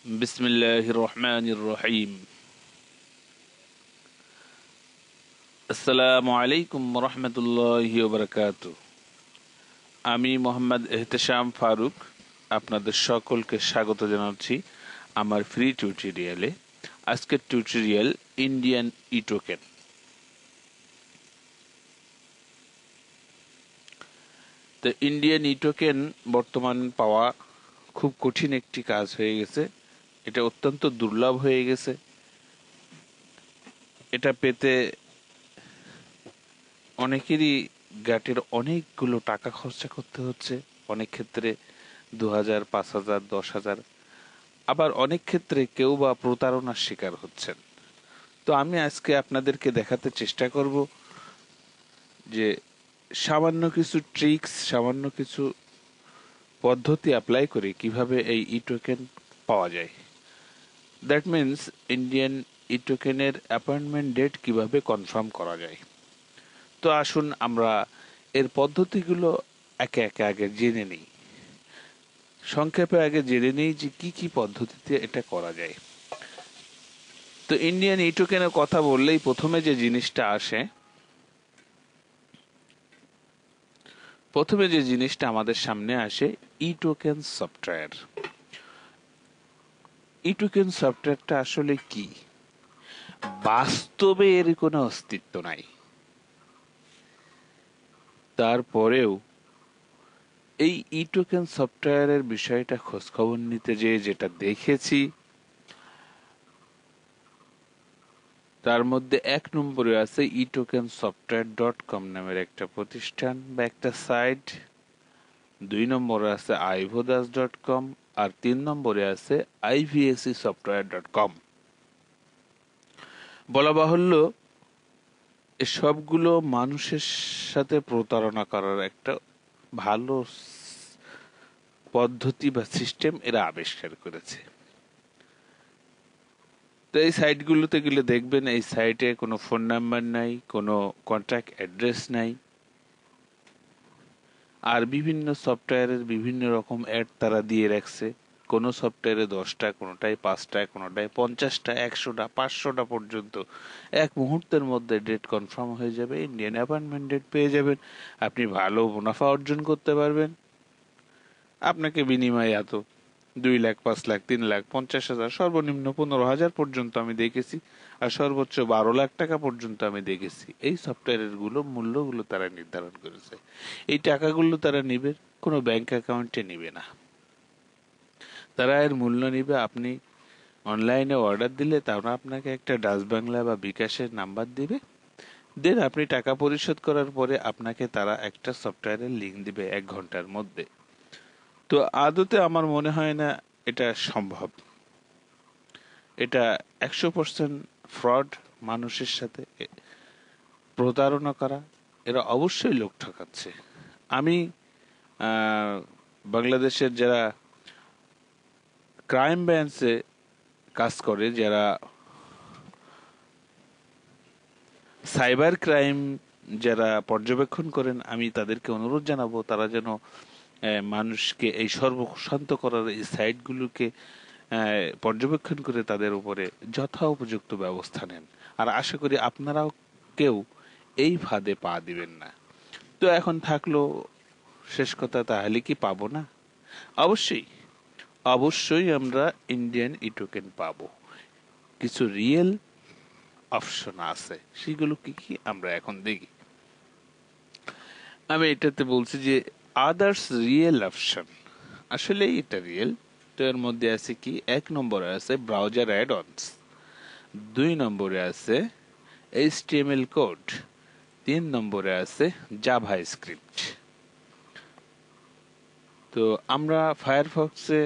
বিসমিল্লাহির রহমানির রহিম। আসসালামু আলাইকুম রহমতুল্লাহি ওয়া বারাকাতুহু। আমি মোহাম্মদ এহতেশাম ফারুক আপনাদের সকলকে স্বাগত জানাচ্ছি আমার ফ্রি টিউটোরিয়ালে। আজকের টিউটোরিয়াল ইন্ডিয়ান ই টোকেন। তো ইন্ডিয়ান ই টোকেন বর্তমান পাওয়া খুব কঠিন একটি কাজ হয়ে গেছে। এটা অত্যন্ত দুর্লভ হয়ে গেছে। এটা পেতে অনেকেরই গ্যাটের অনেকগুলো টাকা খরচা করতে হচ্ছে। অনেক ক্ষেত্রে 2000, 5000, 10,000, আবার অনেক ক্ষেত্রে কেউ বা প্রতারণার শিকার হচ্ছেন। তো আমি আজকে আপনাদেরকে দেখাতে চেষ্টা করব যে সামান্য কিছু ট্রিক্স, সামান্য কিছু পদ্ধতি অ্যাপ্লাই করে কিভাবে এই ই টোকেন পাওয়া যায়। দ্যাট মিনস ইন্ডিয়ান ই টোকেনের অ্যাপয়েন্টমেন্ট ডেট কিভাবে কনফার্ম করা যায়। তো আসুন আমরা এর পদ্ধতিগুলো একে একে আগে জেনে নিই। সংক্ষেপে আগে জেনে নিই যে কি কি পদ্ধতিতে এটা করা যায়। তো ইন্ডিয়ান ই টোকেনের কথা বললেই প্রথমে যে জিনিসটা আমাদের সামনে আসে ই টোকেন সফটওয়্যার। ই টোকেন সফটওয়্যারটা আসলে কি? বাস্তবে এর কোনো অস্তিত্ব নাই, তারপরেও এই ই টোকেন সফটওয়্যারের বিষয়টা খোঁজখবর নিতে যেটা দেখেছি, তার মধ্যে 1 নম্বরে আছে etokensoftware.com নামের একটা প্রতিষ্ঠান বা একটা সাইট। 2 নম্বরে আছে ivodas.com, আর 3 নম্বরে আছে ivsessoftware.com। বলা বাহুল্য এ সবগুলো মানুষের সাথে প্রতারণা করার একটা ভালো পদ্ধতি বা সিস্টেম এরা আবিষ্কার করেছে। তো এই সাইটগুলোতে গেলে দেখবেন এই সাইটে কোনো ফোন নাম্বার নাই, কোনো কন্ট্যাক্ট অ্যাড্রেস নাই, আর বিভিন্ন সফটওয়্যারের বিভিন্ন রকম অ্যাড তারা দিয়ে রাখছে। কোনো সফটওয়্যারে 10টা, কোনোটায় 5টা, কোনোটায় 50টা, 100টা, 500টা পর্যন্ত এক মুহূর্তের মধ্যে ডেট কনফার্ম হয়ে যাবে, ইন্ডিয়ান অ্যাপয়েন্টমেন্ট ডেট পেয়ে যাবেন, আপনি ভালো মুনাফা অর্জন করতে পারবেন। আপনাকে বিনিময়ে এত 2 লাখ, 5 লাখ, 3 লাখ, 50,000, সর্বনিম্ন 15,000 পর্যন্ত আমি দেখেছি, আর সর্বোচ্চ 12 লাখ টাকা পর্যন্ত আমি দেখেছি। এই সফটওয়্যারের মূল্যগুলো তারা নির্ধারণ করেছে। এই টাকাগুলো তারা নিবে, কোনো ব্যাংক অ্যাকাউন্টে নিবে না। তারা এর মূল্য নিবে, আপনি অনলাইনে অর্ডার দিলে তারা আপনাকে একটা ডাচ বাংলা বা বিকাশের নাম্বার দিবে। দেন আপনি টাকা পরিশোধ করার পরে আপনাকে তারা একটা সফটওয়্যারের লিঙ্ক দিবে 1 ঘন্টার মধ্যে। তো আদতে আমার মনে হয় না এটা সম্ভব। এটা 100% ফ্রড, মানুষের সাথে প্রতারণা করা। এরা অবশ্যই লোক ঠকাচ্ছে। আমি বাংলাদেশের যারা ক্রাইম ব্রাঞ্চে কাজ করে, যারা সাইবার ক্রাইম যারা পর্যবেক্ষণ করেন, আমি তাদেরকে অনুরোধ জানাবো তারা যেন মানুষকে এই সর্বশান্ত করার এই সাইটগুলোকে পর্যবেক্ষণ করে তাদের উপরে যথা উপযুক্ত ব্যবস্থা নেন। আর আশা করি আপনারাও কেউ এই ফাঁদে পা দিবেন না। তো এখন থাকলো শেষ কথা, তাহলে কি পাবো না? অবশ্যই, অবশ্যই আমরা ইন্ডিয়ান ই টোকেন পাবো। কিছু রিয়েল অপশন আছে, সেগুলো কি কি আমরা এখন দেখি। আমি এটাতে বলছি যে আদার্স রিয়েল অপশন, আসলে এটা রিয়েল। তো এর মধ্যে আছে কি, 1 নম্বরে আছে ব্রাউজার অ্যাড অনস, 2 নম্বরে আছে এইচটিএমএল কোড, 3 নম্বরে আছে জাভা স্ক্রিপ্ট। তো আমরা ফায়ারফক্সে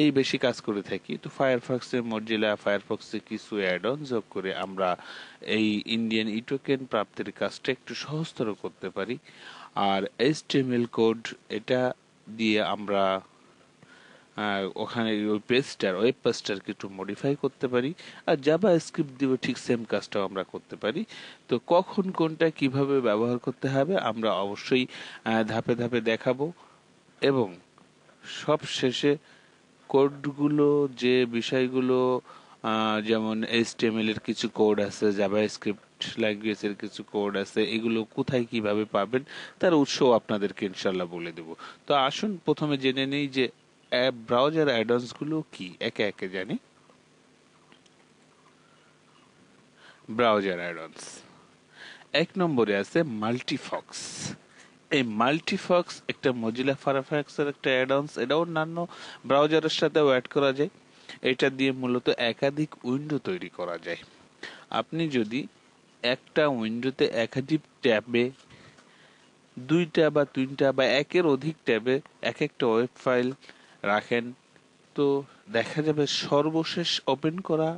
এই বেশি কাজ করে থাকি। তো ফায়ারফক্সে, মজিলা ফায়ারফক্সে কিছু অ্যাড অন যোগ করে আমরা এই ইন্ডিয়ান ই টোকেন প্রাপ্তির কাজটা একটু সহজতর করতে পারি। আর এইচটিএমএল কোড, এটা দিয়ে আমরা ওখানে ওই ওয়েব পেজটাকে একটু মডিফাই করতে পারি। আর জাভা স্ক্রিপ্ট দিয়ে ঠিক সেম কাজটাও আমরা করতে পারি। তো কখন কোনটা কিভাবে ব্যবহার করতে হবে আমরা অবশ্যই ধাপে ধাপে দেখাবো, এবং সব শেষে কোডগুলো, যে বিষয়গুলো যেমন HTML এর কিছু কোড আছে, জাভাস্ক্রিপ্ট ল্যাঙ্গুয়েজের কিছু কোড আছে, এগুলো কোথায় কিভাবে পাবেন তার উৎস আপনাদেরকে ইনশাল্লাহ বলে দেব। তো আসুন প্রথমে জেনে নেই যে ব্রাউজার অ্যাডন্স গুলো কি, একে একে জানি। ব্রাউজার অ্যাডন্স এক নম্বরে আছে মাল্টিফক্স। এই মাল্টিফক্স একটা মজিলা ফায়ারফক্সের একটা অ্যাডন্স, এটা অন্যান্য ব্রাউজারের সাথেও অ্যাড করা যায়। এটা দিয়ে মূলত একাধিক উইন্ডো তৈরি করা যায়। আপনি যদি একটা উইন্ডোতে একাধিক ট্যাবে দুইটা বা তিনটা বা একের অধিক ট্যাবে এক একটা ওয়েব ফাইল রাখেন, তো দেখা যাবে সর্বশেষ ওপেন করা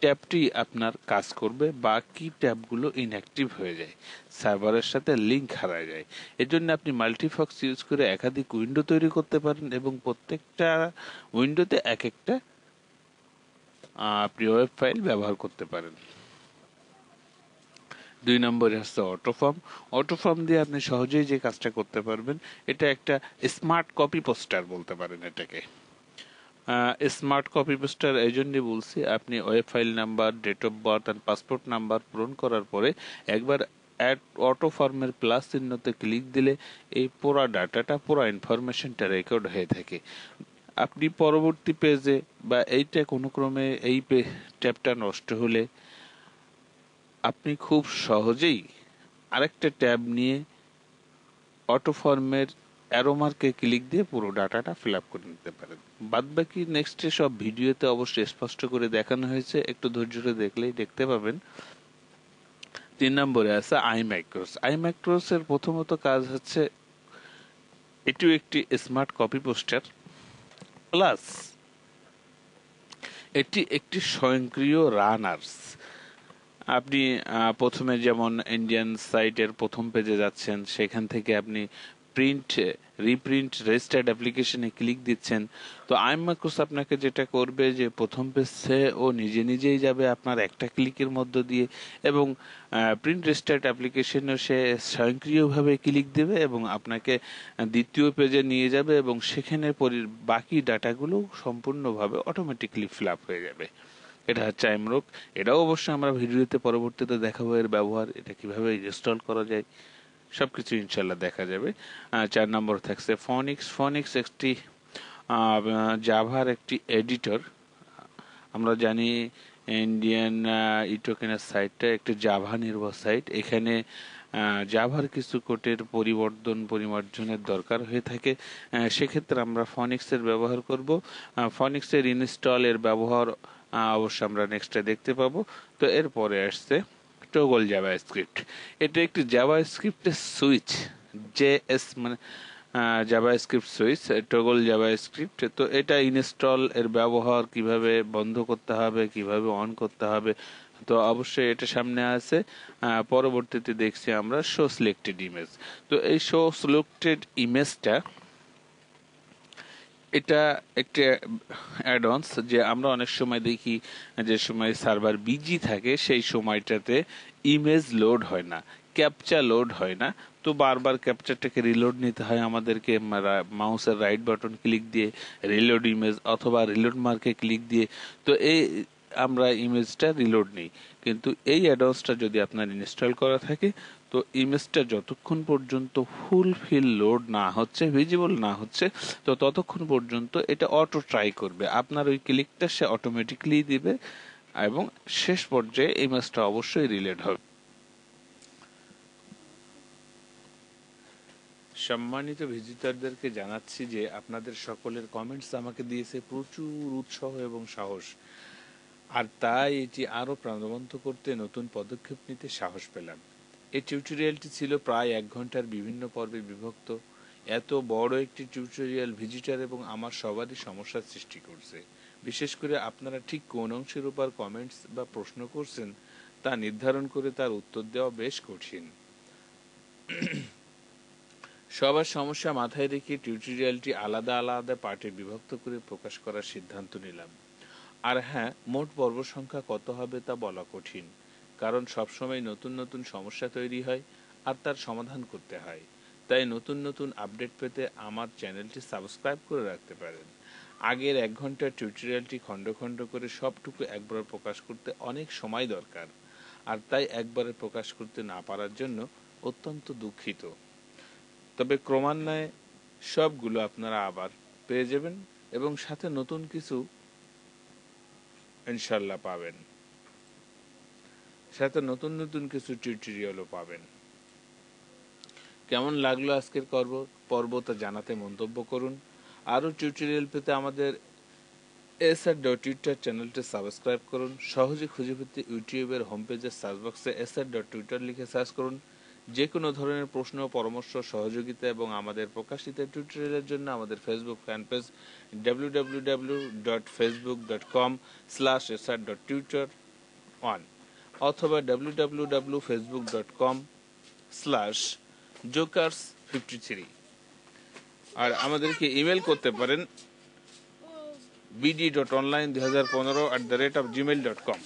ট্যাবটি আপনার কাজ করবে, বাকি ট্যাবগুলো ইনঅ্যাক্টিভ হয়ে যায়, সার্ভারের সাথে লিংক হারায় যায়। এজন্য আপনি মাল্টিফক্স ইউজ করে একাধিক উইন্ডো তৈরি করতে পারেন এবং প্রত্যেকটা উইন্ডোতে এক একটা আপনি ওয়েব ফাইল ব্যবহার করতে পারেন। 2 নম্বরে হচ্ছে অটোফর্ম। অটোফর্ম দিয়ে আপনি সহজেই যে কাজটা করতে পারবেন, এটা একটা স্মার্ট কপি পোস্টার বলতে পারেন এটাকে। স্মার্ট কপি পেস্টার এই জন্যই বলছি, আপনি web file number, date of birth আর পাসপোর্ট নাম্বার পূরণ করার পরে একবার অ্যাড অটো ফর্মের প্লাস চিহ্নতে ক্লিক দিলে এই পুরো ডাটাটা, পুরো ইনফরমেশনটা রেকর্ড হয়ে থাকে। আপনি পরবর্তী পেজে বা এইটা কোনো ক্রমে এই ট্যাবটা নষ্ট হলে আপনি খুব সহজেই আরেকটা ট্যাব নিয়ে অটো ফর্মের অ্যারো মার্কে ক্লিক দিয়ে পুরো ডাটাটা ফিল আপ করে নিতে পারেন। বাদ বাকি নেক্সটে সব ভিডিওতে অবশ্যই স্পষ্ট করে দেখানো হয়েছে, একটু ধৈর্য ধরে দেখলেই দেখতে পাবেন। 3 নম্বরে আছে আইম্যাক্রোস। আইম্যাক্রোস এর প্রথমত কাজ হচ্ছে, এটিও একটি স্মার্ট কপি পোস্টার, প্লাস এটি একটি স্বয়ংক্রিয় রানার্স। আপনি প্রথমে যেমন ইন্ডিয়ান সাইটের প্রথম পেজে যাচ্ছেন, সেখান থেকে আপনি প্রিন্ট, রিপ্রিন্ট, রেজিস্টার্ড অ্যাপ্লিকেশনে ক্লিক দিচ্ছেন। তো আইম্যাক্রোস আপনাকে যেটা করবে যে প্রথম পেজে ও নিজে নিজেই যাবে আপনার একটা ক্লিকের মধ্য দিয়ে, এবং প্রিন্ট রেজিস্টার্ড অ্যাপ্লিকেশনে সে স্বয়ংক্রিয়ভাবে ক্লিক দেবে এবং আপনাকে দ্বিতীয় পেজে নিয়ে যাবে, এবং সেখানে বাকি ডাটাগুলো সম্পূর্ণভাবে অটোমেটিকলি ফিল আপ হয়ে যাবে। এটা হচ্ছে আইমরক। এটাও অবশ্যই আমরা ভিডিওতে পরবর্তীতে দেখাবো এর ব্যবহার, এটা কিভাবে ইনস্টল করা যায় সবকিছু ইনশাল্লাহ দেখা যাবে। 4 নম্বর থাকছে ফনিক্স। ফনিক্স একটি জাভার একটি এডিটর। আমরা জানি ইন্ডিয়ান ইটোকেনের সাইটটা একটি জাভা নির্ভর সাইট। এখানে জাভার কিছু কোডের পরিমার্জনের দরকার হয়ে থাকে, সেক্ষেত্রে আমরা ফনিক্সের ব্যবহার করব। ফনিক্সের ইনস্টল এর ব্যবহার অবশ্য আমরা নেক্সটে দেখতে পাবো। তো এরপরে আসছে টগল জাভাস্ক্রিপ্ট। এটা একটি জাভাস্ক্রিপ্টের সুইচ, জেএস মানে জাভাস্ক্রিপ্ট সুইচ, টগল জাভাস্ক্রিপ্ট। তো এটা ইনস্টল এর ব্যবহার, কিভাবে বন্ধ করতে হবে, কিভাবে অন করতে হবে, তো অবশ্যই এটা সামনে আছে। পরবর্তীতে দেখছি আমরা শো সিলেক্টেড ইমেজ। তো এই শো সিলেক্টেড ইমেজটা, এটা একটা অ্যাডভান্স, যে আমরা অনেক সময় দেখি যে সময় সার্ভার বিজি থাকে সেই সময়টাতে ইমেজ লোড হয় না, ক্যাপচা লোড হয় না। তো বারবার ক্যাপচারটাকে রিলোড নিতে হয় আমাদেরকে, মাউসের রাইট বাটন ক্লিক দিয়ে রিলোড ইমেজ অথবা রিলোড মার্কে ক্লিক দিয়ে। তো এই আমরা ইমেজটা রিলোড নেই, কিন্তু এই অ্যাডভান্সটা যদি আপনার ইনস্টল করা থাকে, তো ইমেজটা যতক্ষণ পর্যন্ত ফুলফিল লোড না হচ্ছে, ভিজিবল না হচ্ছে, তো ততক্ষণ পর্যন্ত এটা অটো ট্রাই করবে, আপনার ওই ক্লিকটা সে অটোমেটিকলি দিবে, এবং শেষ পর্যায়ে ইমেজটা অবশ্যই রিলোড হবে। সম্মানিত ভিজিটরদেরকে জানাচ্ছি যে আপনাদের সকলের কমেন্টস আমাকে দিয়েছে প্রচুর উৎসাহ এবং সাহস, আর তাই এটি আরো প্রাণবন্ত করতে নতুন পদক্ষেপ নিতে সাহস পেলাম। এই টিউটোরিয়ালটি ছিল প্রায় 1 ঘন্টার বিভিন্ন পর্বে বিভক্ত। এত বড় একটি টিউটোরিয়াল ভিজিটর এবং আমার সবারই সমস্যার সৃষ্টি করছে। বিশেষ করে আপনারা ঠিক কোন অংশের উপর কমেন্টস বা প্রশ্ন করছেন তা নির্ধারণ করে তার উত্তর দেওয়া বেশ কঠিন। সবার সমস্যা মাথায় রেখে টিউটোরিয়ালটি আলাদা আলাদা পার্টে বিভক্ত করে প্রকাশ করার সিদ্ধান্ত নিলাম। আর হ্যাঁ, মোট পর্ব সংখ্যা কত হবে তা বলা কঠিন, কারণ সবসময় নতুন নতুন সমস্যা তৈরি হয় আর তার সমাধান করতে হয়। তাই নতুন নতুন আপডেট পেতে আমার চ্যানেলটি সাবস্ক্রাইব করে রাখতে পারেন। আগের 1 ঘন্টার টিউটোরিয়ালটি খণ্ড খণ্ড করে সবটুকু একবার প্রকাশ করতে অনেক সময় দরকার, আর তাই একবারে প্রকাশ করতে না পারার জন্য অত্যন্ত দুঃখিত। তবে ক্রমান্বয়ে সবগুলো আপনারা আবার পেয়ে যাবেন এবং সাথে নতুন কিছু ইনশাল্লাহ পাবেন, সাথে নতুন নতুন কিছু টিউটোরিয়ালও পাবেন। কেমন লাগলো আজকের পর্ব তা জানাতে মন্তব্য করুন। আরও টিউটোরিয়াল পেতে আমাদের SR.Tutor চ্যানেলটি সাবস্ক্রাইব করুন। সহজে খুঁজে পেতে ইউটিউবের হোম পেজের সার্চ বক্সে SR.Tutor লিখে সার্চ করুন। যে কোনো ধরনের প্রশ্ন, পরামর্শ, সহযোগিতা এবং আমাদের প্রকাশিত টিউটোরিয়ালের জন্য আমাদের ফেসবুক ফ্যান পেজ www.facebook.com/sr.tutor1 অথবা www.facebook.com/jokers53 আর আমাদেরকে ইমেল করতে পারেন bd.online2015@gmail.com।